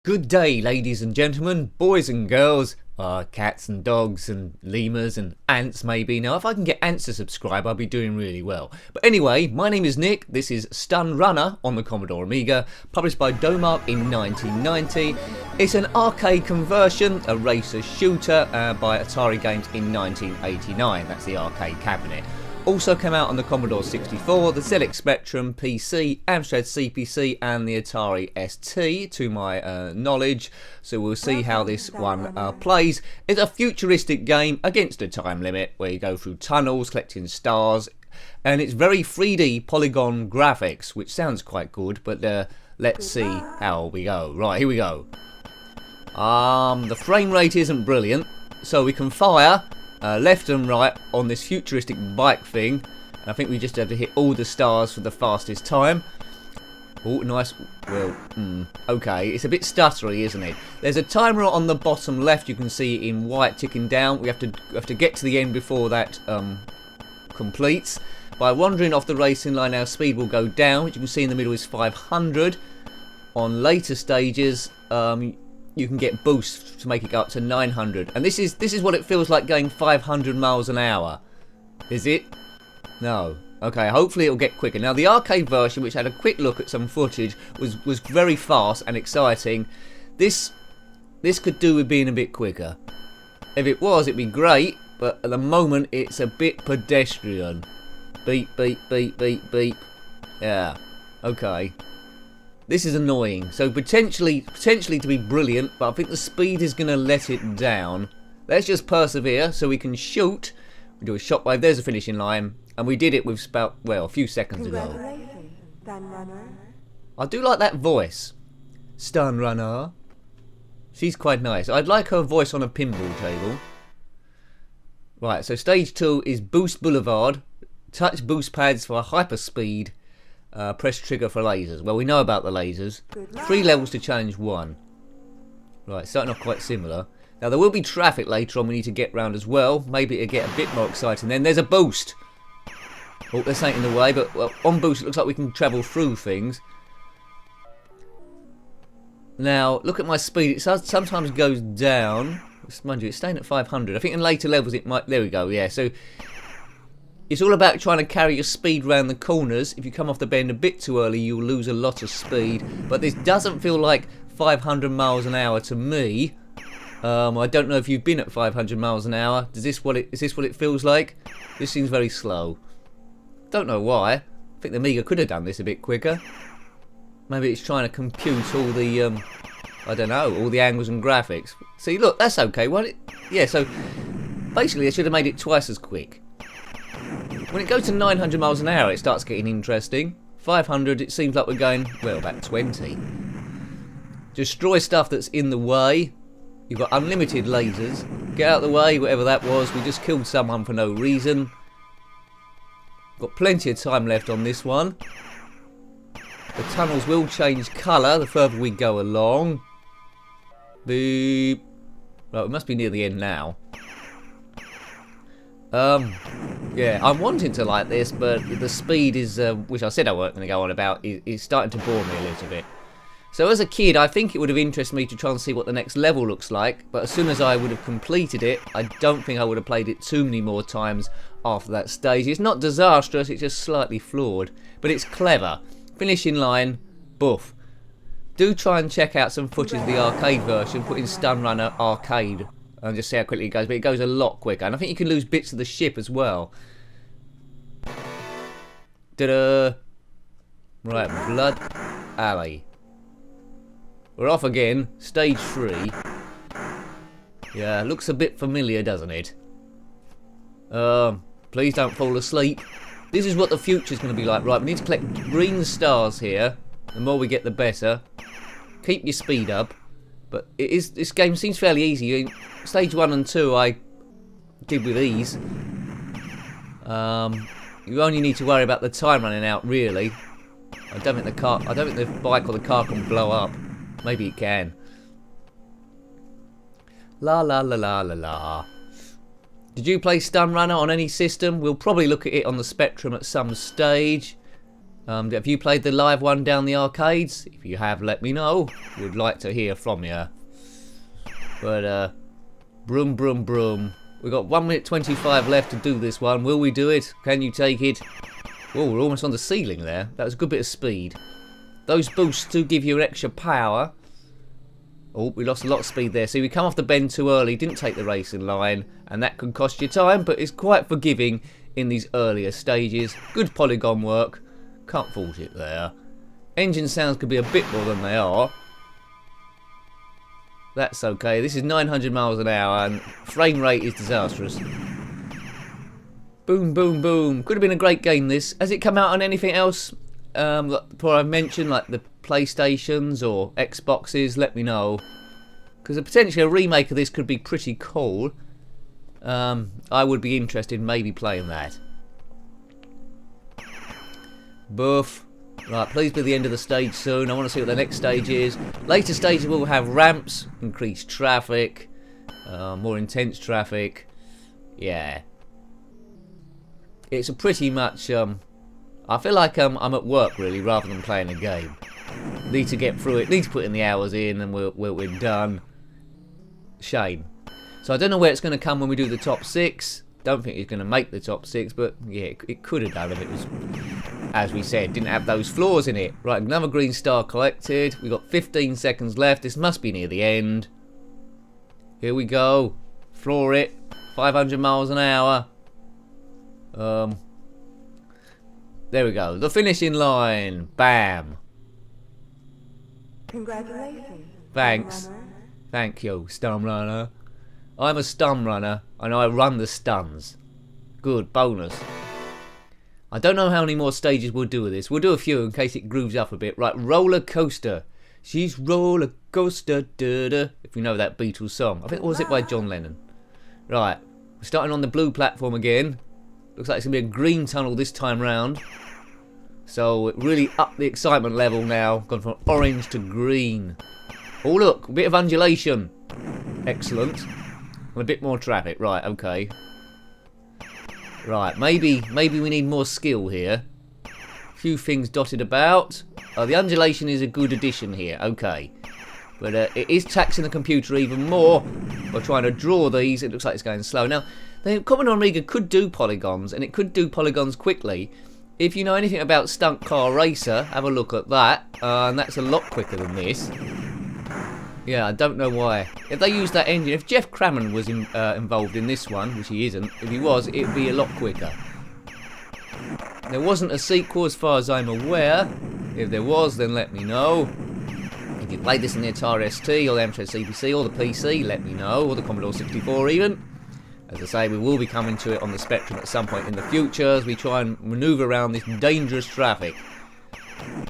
Good day, ladies and gentlemen, boys and girls, cats and dogs and lemurs and ants maybe. Now, if I can get ants to subscribe, I'll be doing really well. But anyway, my name is Nick. This is Stun Runner on the Commodore Amiga, published by Domark in 1990. It's an arcade conversion, a racer shooter by Atari Games in 1989. That's the arcade cabinet. Also came out on the Commodore 64, the ZX Spectrum PC, Amstrad CPC and the Atari ST to my knowledge. So we'll see how this one plays. It's a futuristic game against a time limit where you go through tunnels collecting stars, and it's very 3D polygon graphics, which sounds quite good, but let's see how we go. Right, here we go. The frame rate isn't brilliant, so we can fire left and right on this futuristic bike thing, and I think we just have to hit all the stars for the fastest time. Oh, nice. Well, okay, it's a bit stuttery, isn't it? There's a timer on the bottom left, you can see in white ticking down. We have to get to the end before that completes. By wandering off the racing line, our speed will go down, which you can see in the middle is 500. On later stages, you can get boosts to make it go up to 900, and this is what it feels like going 500 miles an hour. Is it? No. Okay, hopefully it'll get quicker. Now the arcade version, which had a quick look at some footage, was very fast and exciting. This could do with being a bit quicker. If it was, it'd be great, but at the moment it's a bit pedestrian. Beep, beep, beep, beep, beep. Yeah. Okay. This is annoying. So potentially to be brilliant, but I think the speed is going to let it down. Let's just persevere so we can shoot. We do a shot wave. There's a finishing line, and we did it with about, well, a few seconds ago. I do like that voice, Stun Runner. She's quite nice. I'd like her voice on a pinball table. Right. So stage 2 is Boost Boulevard. Touch boost pads for hyper speed. Press trigger for lasers. Well, we know about the lasers. 3 levels to challenge 1. Right, starting off quite similar. Now, there will be traffic later on we need to get round as well. Maybe it'll get a bit more exciting then. There's a boost. Oh, this ain't in the way, but well, on boost it looks like we can travel through things. Now, look at my speed. It sometimes goes down. Mind you, it's staying at 500. I think in later levels it might... There we go, yeah. So... it's all about trying to carry your speed round the corners. If you come off the bend a bit too early, you'll lose a lot of speed. But this doesn't feel like 500 miles an hour to me. I don't know if you've been at 500 miles an hour. Is this what it feels like? This seems very slow. Don't know why. I think the Amiga could have done this a bit quicker. Maybe it's trying to compute all the, I don't know, all the angles and graphics. See, look, that's okay. Well, yeah, so basically they should have made it twice as quick. When it goes to 900 miles an hour, it starts getting interesting. 500, it seems like we're going, well, about 20. Destroy stuff that's in the way. You've got unlimited lasers. Get out of the way, whatever that was. We just killed someone for no reason. Got plenty of time left on this one. The tunnels will change colour the further we go along. Beep. Right, we must be near the end now. Yeah, I'm wanting to like this, but the speed is, which I said I weren't going to go on about, is starting to bore me a little bit. So as a kid, I think it would have interested me to try and see what the next level looks like, but as soon as I would have completed it, I don't think I would have played it too many more times after that stage. It's not disastrous, it's just slightly flawed, but it's clever. Finishing line, boof. Do try and check out some footage of the arcade version, put in Stun Runner Arcade, and just see how quickly it goes, but it goes a lot quicker, and I think you can lose bits of the ship as well. Ta-da! Right, Blood Alley. We're off again, stage 3. Yeah, looks a bit familiar, doesn't it? Please don't fall asleep. This is what the future's going to be like. Right, we need to collect green stars here. The more we get, the better. Keep your speed up. But this game seems fairly easy. Stage 1 and 2 I did with ease. You only need to worry about the time running out, really. I don't think the bike or the car can blow up. Maybe it can. La la la la la la. Did you play Stun Runner on any system? We'll probably look at it on the Spectrum at some stage. Have you played the live one down the arcades? If you have, let me know. Would like to hear from you. But, broom, broom, broom. We've got 1 minute 25 left to do this one. Will we do it? Can you take it? Oh, we're almost on the ceiling there. That was a good bit of speed. Those boosts do give you extra power. Oh, we lost a lot of speed there. So we come off the bend too early, didn't take the racing line, and that can cost you time, but it's quite forgiving in these earlier stages. Good polygon work. Can't fault it there. Engine sounds could be a bit more than they are. That's okay. This is 900 miles an hour and frame rate is disastrous. Boom, boom, boom. Could have been a great game, this. Has it come out on anything else? Before I mentioned, like the PlayStations or Xboxes, let me know. Because potentially a remake of this could be pretty cool. I would be interested in maybe playing that. Boof. Right, please be the end of the stage soon. I want to see what the next stage is. Later stages will have ramps, increased traffic, more intense traffic. Yeah. It's a pretty much... I feel like I'm at work, really, rather than playing a game. Need to get through it. Need to put in the hours in and we're done. Shame. So I don't know where it's going to come when we do the top 6. Don't think it's going to make the top 6, but yeah, it could have done if it was, as we said, didn't have those flaws in it. Right, another green star collected. We've got 15 seconds left. This must be near the end. Here we go. Floor it. 500 miles an hour. There we go. The finishing line. Bam. Congratulations. Thanks. Thank you, Stun Runner. I'm a stun runner, and I run the stuns. Good, bonus. I don't know how many more stages we'll do with this. We'll do a few in case it grooves up a bit. Right, roller coaster. She's roller coaster, da-da. If you know that Beatles song. I think, or was it by John Lennon? Right, we're starting on the blue platform again. Looks like it's going to be a green tunnel this time round. So it really upped the excitement level now. Gone from orange to green. Oh look, a bit of undulation. Excellent. And a bit more traffic. Right, okay. Right, maybe we need more skill here. A few things dotted about. The undulation is a good addition here. Okay. But it is taxing the computer even more by trying to draw these. It looks like it's going slow. Now, the Commodore Amiga could do polygons, and it could do polygons quickly. If you know anything about Stunt Car Racer, have a look at that. And that's a lot quicker than this. Yeah, I don't know why. If they used that engine, if Jeff Crammond was involved in this one, which he isn't, if he was, it would be a lot quicker. There wasn't a sequel as far as I'm aware. If there was, then let me know. If you played this in the Atari ST or the Amstrad CPC or the PC, let me know, or the Commodore 64 even. As I say, we will be coming to it on the Spectrum at some point in the future as we try and manoeuvre around this dangerous traffic.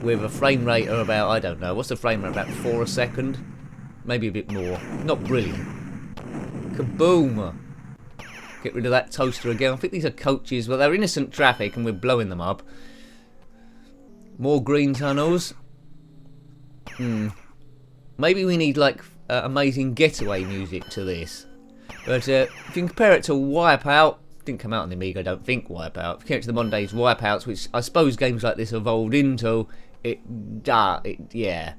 With a frame rate of about, I don't know, what's the frame rate, about 4 a second? Maybe a bit more. Not brilliant. Kaboom! Get rid of that toaster again. I think these are coaches. Well, they're innocent traffic and we're blowing them up. More green tunnels. Maybe we need, like, amazing getaway music to this. But if you can compare it to Wipeout, didn't come out on the Amiga, I don't think, Wipeout. If you compare it to the modern days Wipeouts, which I suppose games like this evolved into, yeah.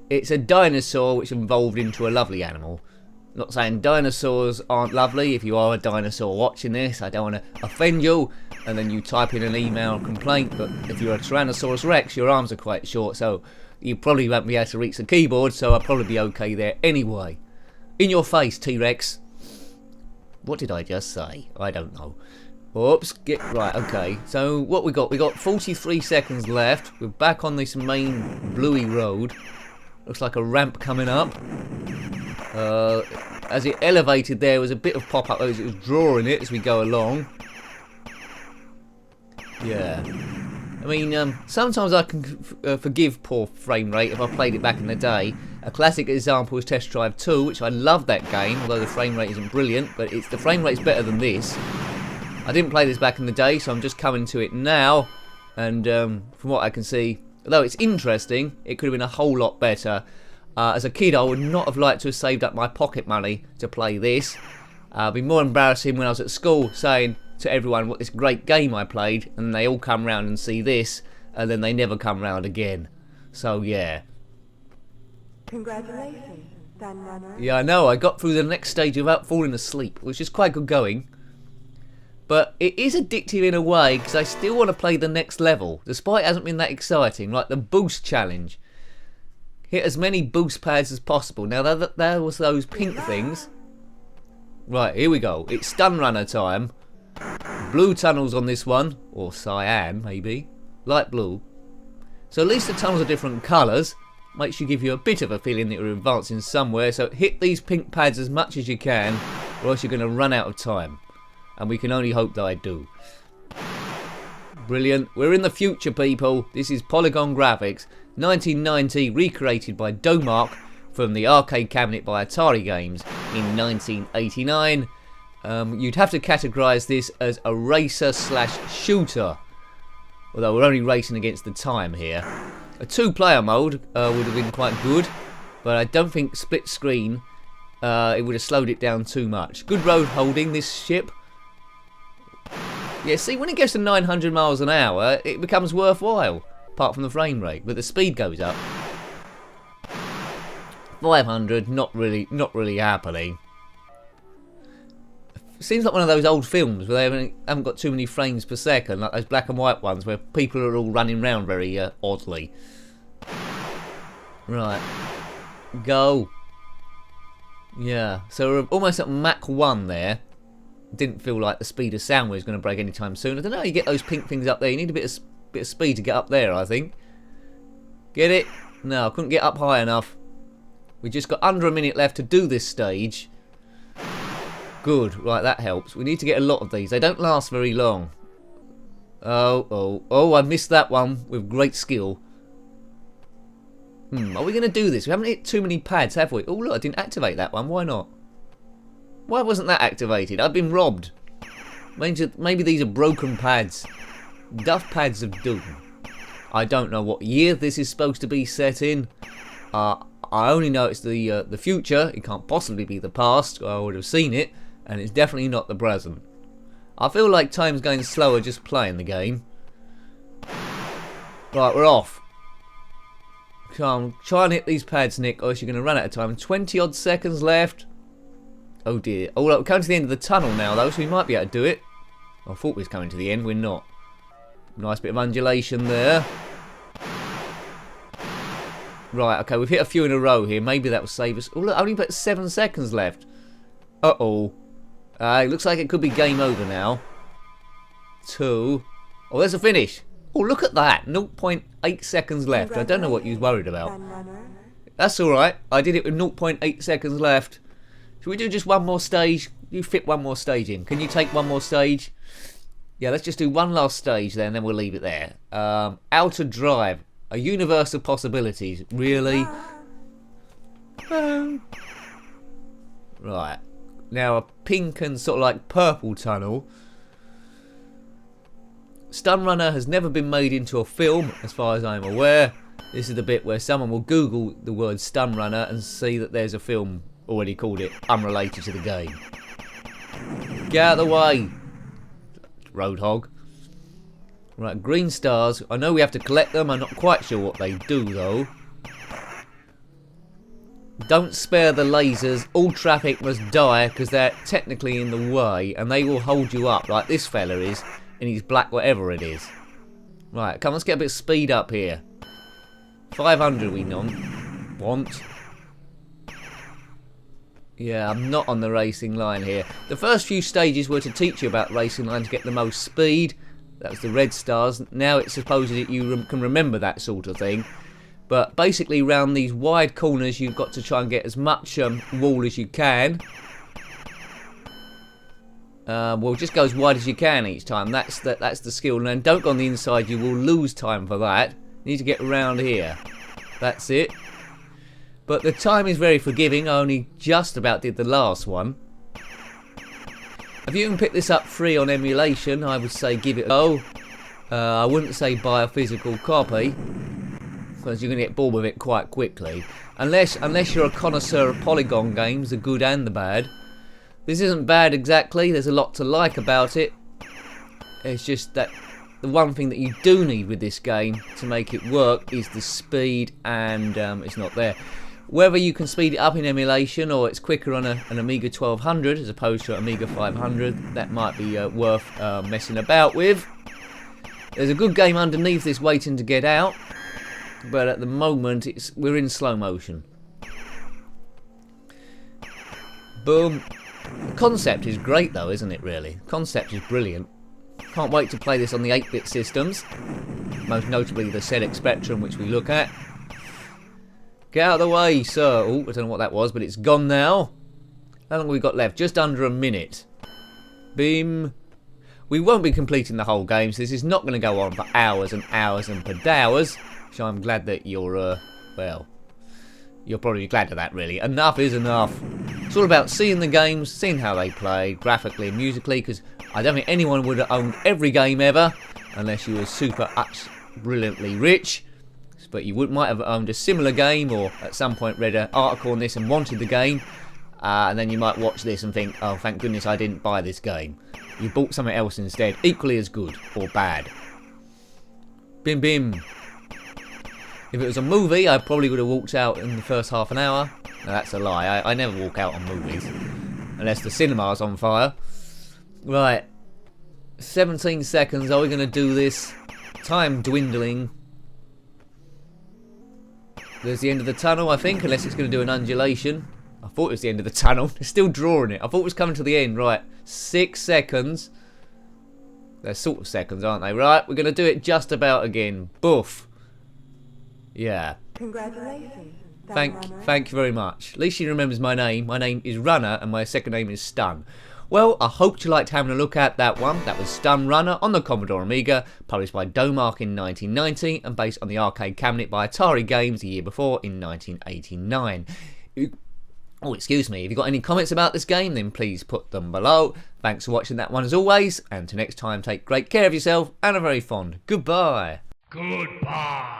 It's a dinosaur which evolved into a lovely animal. Not saying dinosaurs aren't lovely. If you are a dinosaur watching this, I don't want to offend you, and then you type in an email complaint, but if you're a Tyrannosaurus Rex, your arms are quite short, so you probably won't be able to reach the keyboard, so I'll probably be okay there anyway. In your face, T-Rex. What did I just say? I don't know. Oops, right, okay. So what we got? We got 43 seconds left. We're back on this main bluey road. Looks like a ramp coming up. As it elevated there was a bit of pop-up as it was drawing it as we go along. Yeah. I mean, sometimes I can forgive poor frame rate if I played it back in the day. A classic example is Test Drive 2, which I love that game, although the frame rate isn't brilliant, but the frame rate's better than this. I didn't play this back in the day, so I'm just coming to it now, and from what I can see, although it's interesting, it could have been a whole lot better. As a kid, I would not have liked to have saved up my pocket money to play this. It'd be more embarrassing when I was at school saying to everyone what this great game I played, and they all come round and see this, and then they never come round again. So yeah. Congratulations, Runner. Yeah, I know, I got through the next stage without falling asleep, which is quite good going. But it is addictive in a way, because I still want to play the next level, despite it hasn't been that exciting, like the boost challenge. Hit as many boost pads as possible. Now there was those pink things. Right, here we go. It's stun runner time. Blue tunnels on this one, or cyan maybe, light blue. So at least the tunnels are different colours. Makes you give you a bit of a feeling that you're advancing somewhere. So hit these pink pads as much as you can, or else you're going to run out of time. And we can only hope that I do. Brilliant. We're in the future, people. This is polygon graphics. 1990, recreated by Domark from the arcade cabinet by Atari Games in 1989. You'd have to categorise this as a racer/shooter. Although we're only racing against the time here. A 2-player mode would have been quite good, but I don't think split screen, it would have slowed it down too much. Good road holding, this ship. Yeah, see, when it gets to 900 miles an hour, it becomes worthwhile, apart from the frame rate, but the speed goes up. 500, not really happening. Seems like one of those old films where they haven't got too many frames per second, like those black and white ones where people are all running around very oddly. Right. Go. Yeah, so we're almost at Mach 1 there. Didn't feel like the speed of sound was going to break anytime soon. I don't know how you get those pink things up there. You need a bit of speed to get up there, I think. Get it? No, I couldn't get up high enough. We just got under a minute left to do this stage. Good, right, that helps. We need to get a lot of these. They don't last very long. Oh, I missed that one with great skill. Are we going to do this? We haven't hit too many pads, have we? Oh, look, I didn't activate that one. Why not? Why wasn't that activated? I've been robbed. Maybe these are broken pads. Duff pads of doom. I don't know what year this is supposed to be set in. I only know it's the future. It can't possibly be the past, or I would have seen it. And it's definitely not the present. I feel like time's going slower just playing the game. Right, we're off. Come on, try and hit these pads, Nick, or else you're going to run out of time. 20 odd seconds left. Oh dear. Oh, look, we're coming to the end of the tunnel now, though, so we might be able to do it. I thought we was coming to the end, we're not. Nice bit of undulation there. Right, okay, we've hit a few in a row here. Maybe that will save us. Oh, look, only got 7 seconds left. Uh-oh. It looks like it could be game over now. 2. Oh, there's a finish. Oh, look at that. 0.8 seconds left. I don't know what you was worried about. That's alright. I did it with 0.8 seconds left. Should we do just one more stage? You fit one more stage in. Can you take one more stage? Yeah, let's just do one last stage then we'll leave it there. Outer Drive. A universe of possibilities. Really? Right. Now a pink and sort of like purple tunnel. Stun Runner has never been made into a film, as far as I'm aware. This is the bit where someone will Google the word Stun Runner and see that there's a film already called it, unrelated to the game. Get out of the way, Roadhog. Right, green stars. I know we have to collect them. I'm not quite sure what they do, though. Don't spare the lasers. All traffic must die because they're technically in the way, and they will hold you up like this fella is in his black whatever it is. Right, come on, let's get a bit of speed up here. 500 we want. Yeah, I'm not on the racing line here. The first few stages were to teach you about racing line to get the most speed. That was the red stars. Now it's supposed that you can remember that sort of thing. But basically, around these wide corners, you've got to try and get as much wall as you can. Well, just go as wide as you can each time. That's the skill. And don't go on the inside. You will lose time for that. You need to get around here. That's it. But the time is very forgiving. I only just about did the last one. If you can pick this up free on emulation, I would say give it a go. I wouldn't say buy a physical copy. because you're going to get bored with it quite quickly. Unless you're a connoisseur of polygon games, the good and the bad. This isn't bad exactly, there's a lot to like about it. It's just that the one thing that you do need with this game to make it work is the speed, and it's not there. Whether you can speed it up in emulation or it's quicker on an Amiga 1200 as opposed to an Amiga 500, that might be worth messing about with. There's a good game underneath this waiting to get out, but at the moment we're in slow motion. Boom. The concept is great though, isn't it really? The concept is brilliant. Can't wait to play this on the 8-bit systems, most notably the ZX Spectrum, which we look at. Get out of the way, sir. Oh, I don't know what that was, but it's gone now. How long have we got left? Just under a minute. Beam. We won't be completing the whole game, so this is not going to go on for hours and hours and pedhours. So I'm glad that you're, well, you're probably glad of that, really. Enough is enough. It's all about seeing the games, seeing how they play, graphically and musically, because I don't think anyone would have owned every game ever, unless you were super brilliantly rich. But you might have owned a similar game, or at some point read an article on this and wanted the game, and then you might watch this and think, oh, thank goodness I didn't buy this game. You bought something else instead, equally as good, or bad. Bim bim. If it was a movie, I probably would have walked out in the first half an hour. No, that's a lie. I never walk out on movies, unless the cinema's on fire. Right. 17 seconds, are we going to do this? Time dwindling. There's the end of the tunnel, I think, unless it's going to do an undulation. I thought it was the end of the tunnel. It's still drawing it. I thought it was coming to the end. Right, 6 seconds. They're sort of seconds, aren't they? Right, we're going to do it just about again. Boof. Yeah. Congratulations. Thank you very much. At least she remembers my name. My name is Runner, and my second name is Stun. Well, I hope you liked having a look at that one. That was Stun Runner on the Commodore Amiga, published by Domark in 1990 and based on the arcade cabinet by Atari Games the year before in 1989. Oh, excuse me. If you've got any comments about this game, then please put them below. Thanks for watching that one as always, and till next time, take great care of yourself and a very fond goodbye. Goodbye.